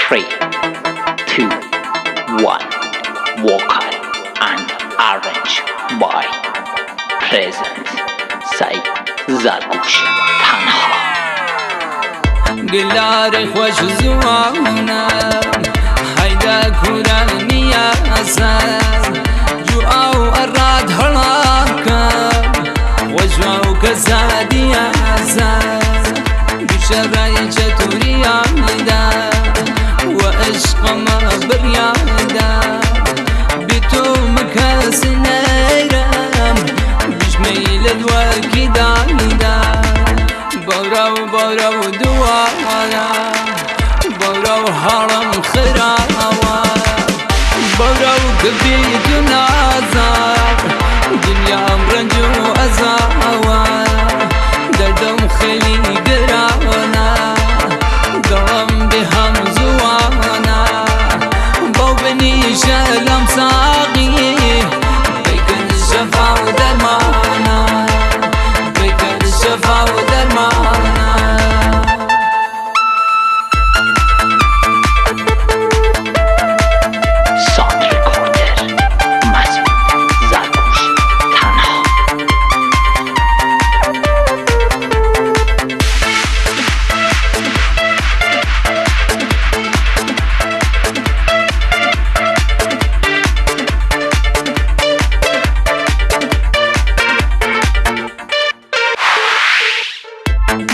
3, 2, 1. Vocal and arranged by Present Said Zargush Tanha. گلار خوش زوانم حیدا کورانیا سر جو او اراد هلاکم وجو کسادیا سر بشرای چطوریا دا و عشق ما بریادا بیتو مکس نیرم بجمیل الوکی دایدا بارو دوانا بارو حرم خراوا بارو كبيد نازار دنيا رنجو أزاوا دردم خلي قرانا قوم بهم زوانا بوبني شلم ساقي بيكن الشفا ودرمانا بيكن الشفا ودرمانا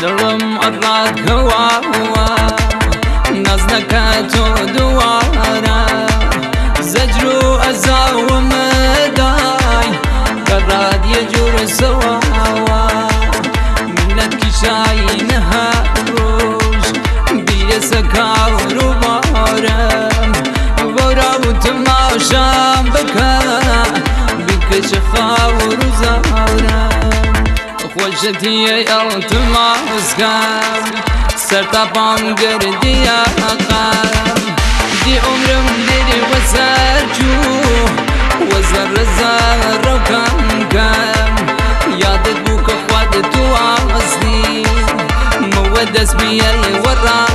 درم أراد هوا نزلك دوارا زجرو أزاو مداي قراد يجور سواوا منك شاينها روش بير سكاور بارم ورا وتماشام بكا بك شخاور زارم خوشتي التماس كام سرتا بانگر قام دي عمرم ديري وسرجو وزر زر كم يادت بوك اخوات تو عصني مودس بيا ورا